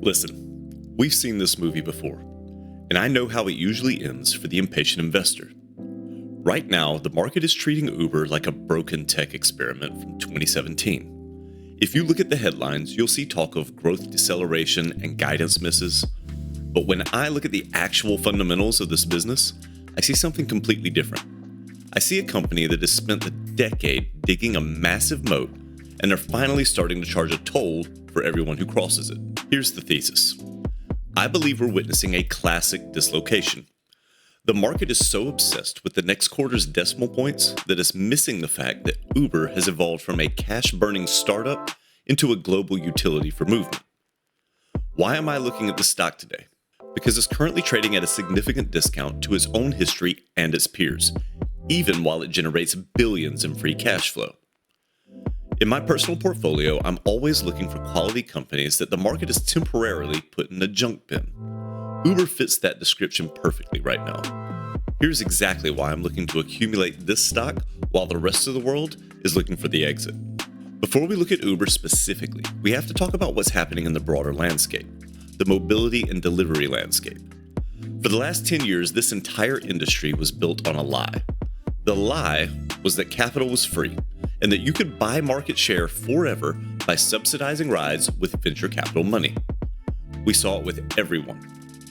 Listen, we've seen this movie before, and I know how it usually ends for the impatient investor. Right now, the market is treating Uber like a broken tech experiment from 2017. If you look at the headlines, you'll see talk of growth deceleration and guidance misses. But when I look at the actual fundamentals of this business, I see something completely different. I see a company that has spent a decade digging a massive moat, and they're finally starting to charge a toll for everyone who crosses it. Here's the thesis. I believe we're witnessing a classic dislocation. The market is so obsessed with the next quarter's decimal points that it's missing the fact that Uber has evolved from a cash-burning startup into a global utility for movement. Why am I looking at the stock today? Because it's currently trading at a significant discount to its own history and its peers, even while it generates billions in free cash flow. In my personal portfolio, I'm always looking for quality companies that the market has temporarily put in a junk bin. Uber fits that description perfectly right now. Here's exactly why I'm looking to accumulate this stock while the rest of the world is looking for the exit. Before we look at Uber specifically, we have to talk about what's happening in the broader landscape, the mobility and delivery landscape. For the last 10 years, this entire industry was built on a lie. The lie was that capital was free and that you could buy market share forever by subsidizing rides with venture capital money. We saw it with everyone: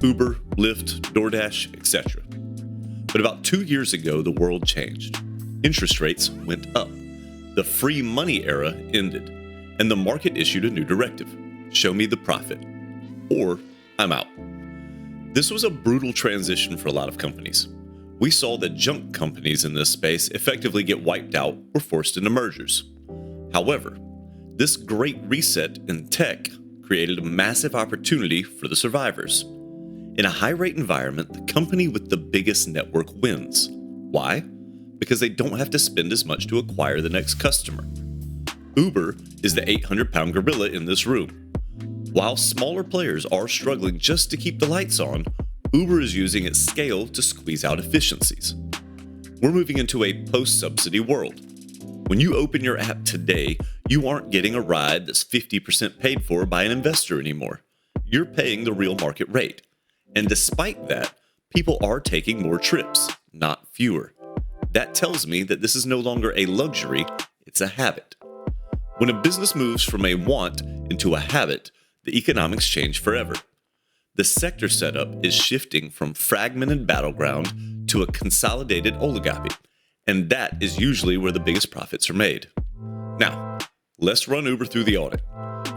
Uber, Lyft, DoorDash, etc. But about 2 years ago, the world changed. Interest rates went up. The free money era ended, and the market issued a new directive: show me the profit, or I'm out. This was a brutal transition for a lot of companies. We saw that junk companies in this space effectively get wiped out or forced into mergers. However, this great reset in tech created a massive opportunity for the survivors. In a high-rate environment, the company with the biggest network wins. Why? Because they don't have to spend as much to acquire the next customer. Uber is the 800-pound gorilla in this room. While smaller players are struggling just to keep the lights on, Uber is using its scale to squeeze out efficiencies. We're moving into a post-subsidy world. When you open your app today, you aren't getting a ride that's 50% paid for by an investor anymore. You're paying the real market rate. And despite that, people are taking more trips, not fewer. That tells me that this is no longer a luxury, it's a habit. When a business moves from a want into a habit, the economics change forever. The sector setup is shifting from fragmented battleground to a consolidated oligopoly, and that is usually where the biggest profits are made. Now, let's run Uber through the audit.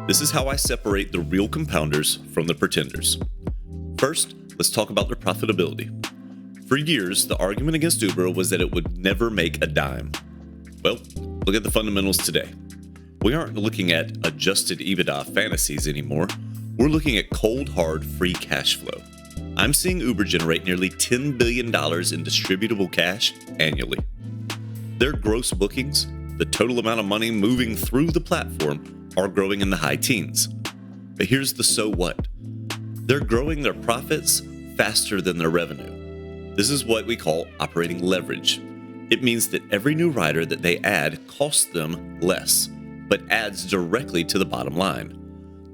This is how I separate the real compounders from the pretenders. First, let's talk about their profitability. For years, the argument against Uber was that it would never make a dime. Well, look at the fundamentals today. We aren't looking at adjusted EBITDA fantasies anymore. We're looking at cold, hard, free cash flow. I'm seeing Uber generate nearly $10 billion in distributable cash annually. Their gross bookings, the total amount of money moving through the platform, are growing in the high teens. But here's the so what. They're growing their profits faster than their revenue. This is what we call operating leverage. It means that every new rider that they add costs them less, but adds directly to the bottom line.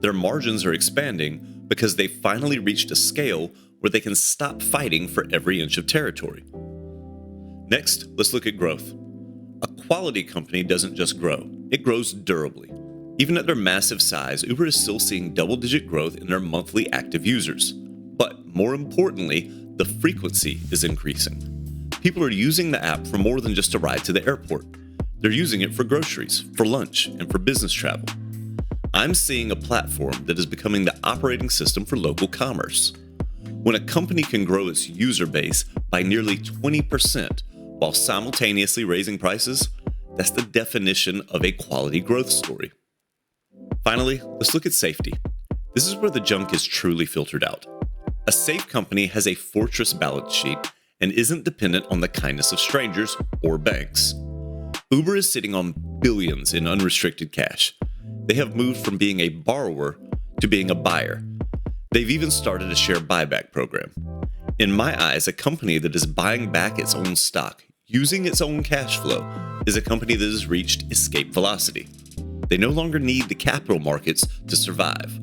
Their margins are expanding because they finally reached a scale where they can stop fighting for every inch of territory. Next, let's look at growth. A quality company doesn't just grow, it grows durably. Even at their massive size, Uber is still seeing double-digit growth in their monthly active users. But more importantly, the frequency is increasing. People are using the app for more than just a ride to the airport. They're using it for groceries, for lunch, and for business travel. I'm seeing a platform that is becoming the operating system for local commerce. When a company can grow its user base by nearly 20% while simultaneously raising prices, that's the definition of a quality growth story. Finally, let's look at safety. This is where the junk is truly filtered out. A safe company has a fortress balance sheet and isn't dependent on the kindness of strangers or banks. Uber is sitting on billions in unrestricted cash. They have moved from being a borrower to being a buyer. They've even started a share buyback program. In my eyes, a company that is buying back its own stock, using its own cash flow, is a company that has reached escape velocity. They no longer need the capital markets to survive.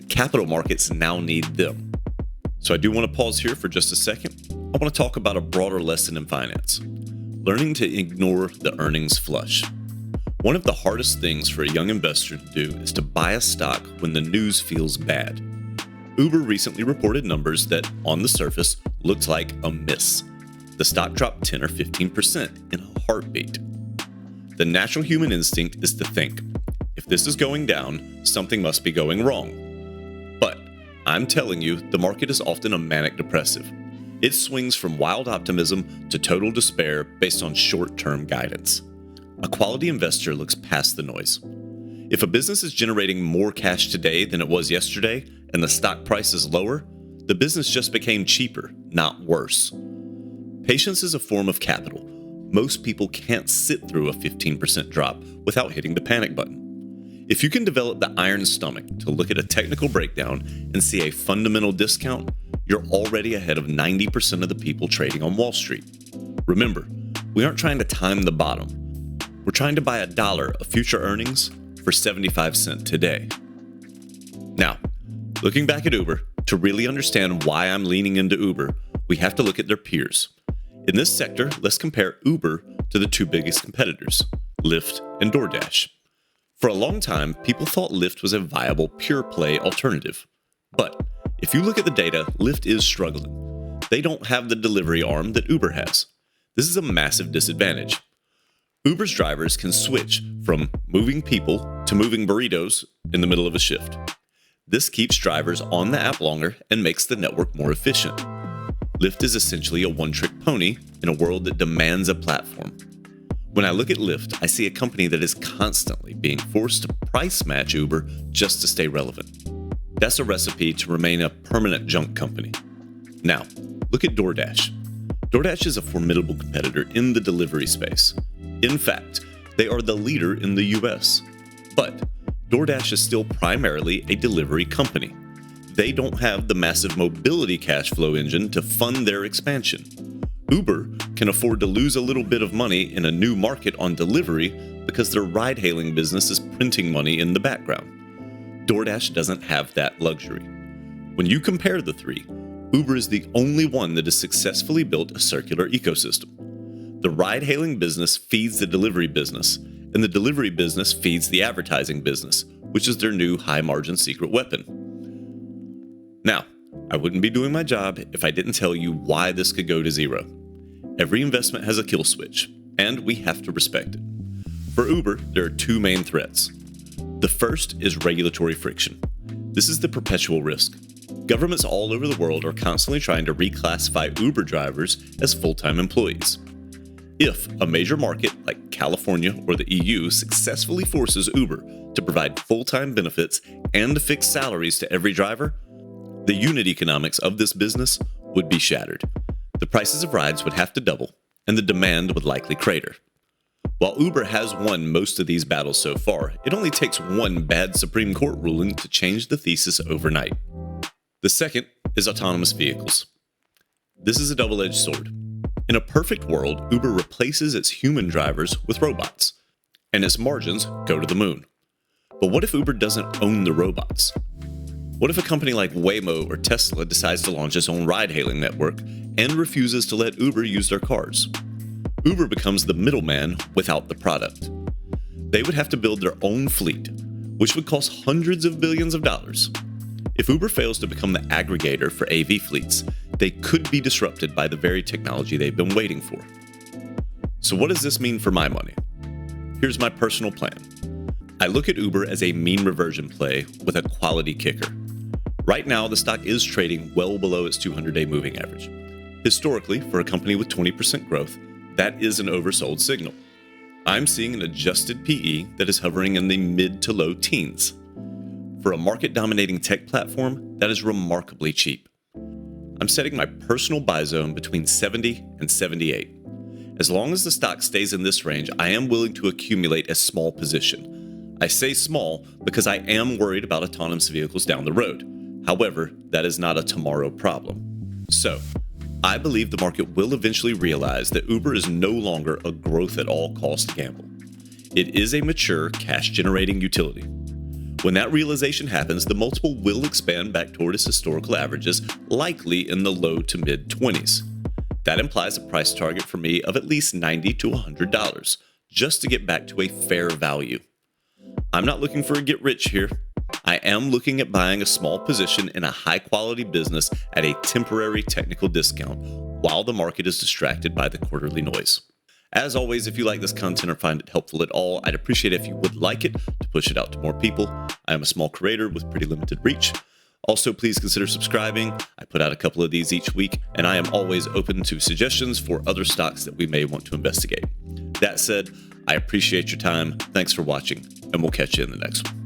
The capital markets now need them. So I do want to pause here for just a second. I want to talk about a broader lesson in finance: learning to ignore the earnings flush. One of the hardest things for a young investor to do is to buy a stock when the news feels bad. Uber recently reported numbers that, on the surface, looked like a miss. The stock dropped 10 or 15% in a heartbeat. The natural human instinct is to think, if this is going down, something must be going wrong. But I'm telling you, the market is often a manic depressive. It swings from wild optimism to total despair based on short-term guidance. A quality investor looks past the noise. If a business is generating more cash today than it was yesterday and the stock price is lower, the business just became cheaper, not worse. Patience is a form of capital. Most people can't sit through a 15% drop without hitting the panic button. If you can develop the iron stomach to look at a technical breakdown and see a fundamental discount, you're already ahead of 90% of the people trading on Wall Street. Remember, we aren't trying to time the bottom. We're trying to buy $1 of future earnings for 75 cents today. Now, looking back at Uber, to really understand why I'm leaning into Uber, we have to look at their peers. In this sector, let's compare Uber to the two biggest competitors, Lyft and DoorDash. For a long time, people thought Lyft was a viable pure-play alternative. But if you look at the data, Lyft is struggling. They don't have the delivery arm that Uber has. This is a massive disadvantage. Uber's drivers can switch from moving people to moving burritos in the middle of a shift. This keeps drivers on the app longer and makes the network more efficient. Lyft is essentially a one-trick pony in a world that demands a platform. When I look at Lyft, I see a company that is constantly being forced to price match Uber just to stay relevant. That's a recipe to remain a permanent junk company. Now, look at DoorDash. DoorDash is a formidable competitor in the delivery space. In fact, they are the leader in the US. But DoorDash is still primarily a delivery company. They don't have the massive mobility cash flow engine to fund their expansion. Uber can afford to lose a little bit of money in a new market on delivery because their ride-hailing business is printing money in the background. DoorDash doesn't have that luxury. When you compare the three, Uber is the only one that has successfully built a circular ecosystem. The ride-hailing business feeds the delivery business, and the delivery business feeds the advertising business, which is their new high-margin secret weapon. Now, I wouldn't be doing my job if I didn't tell you why this could go to zero. Every investment has a kill switch, and we have to respect it. For Uber, there are two main threats. The first is regulatory friction. This is the perpetual risk. Governments all over the world are constantly trying to reclassify Uber drivers as full-time employees. If a major market like California or the EU successfully forces Uber to provide full-time benefits and fixed salaries to every driver, the unit economics of this business would be shattered. The prices of rides would have to double, and the demand would likely crater. While Uber has won most of these battles so far, it only takes one bad Supreme Court ruling to change the thesis overnight. The second is autonomous vehicles. This is a double-edged sword. In a perfect world, Uber replaces its human drivers with robots, and its margins go to the moon. But what if Uber doesn't own the robots? What if a company like Waymo or Tesla decides to launch its own ride-hailing network and refuses to let Uber use their cars? Uber becomes the middleman without the product. They would have to build their own fleet, which would cost hundreds of billions of dollars. If Uber fails to become the aggregator for AV fleets, they could be disrupted by the very technology they've been waiting for. So what does this mean for my money? Here's my personal plan. I look at Uber as a mean reversion play with a quality kicker. Right now, the stock is trading well below its 200-day moving average. Historically, for a company with 20% growth, that is an oversold signal. I'm seeing an adjusted PE that is hovering in the mid to low teens. For a market-dominating tech platform, that is remarkably cheap. I'm setting my personal buy zone between 70 and 78. As long as the stock stays in this range, I am willing to accumulate a small position. I say small because I am worried about autonomous vehicles down the road. However, that is not a tomorrow problem. So, I believe the market will eventually realize that Uber is no longer a growth at all cost gamble. It is a mature, cash-generating utility. When that realization happens, the multiple will expand back toward its historical averages, likely in the low to mid 20s. That implies a price target for me of at least $90 to $100, just to get back to a fair value. I'm not looking for a get rich here. I am looking at buying a small position in a high-quality business at a temporary technical discount while the market is distracted by the quarterly noise. As always, if you like this content or find it helpful at all, I'd appreciate it if you would like it to push it out to more people. I am a small creator with pretty limited reach. Also, please consider subscribing. I put out a couple of these each week, and I am always open to suggestions for other stocks that we may want to investigate. That said, I appreciate your time. Thanks for watching, and we'll catch you in the next one.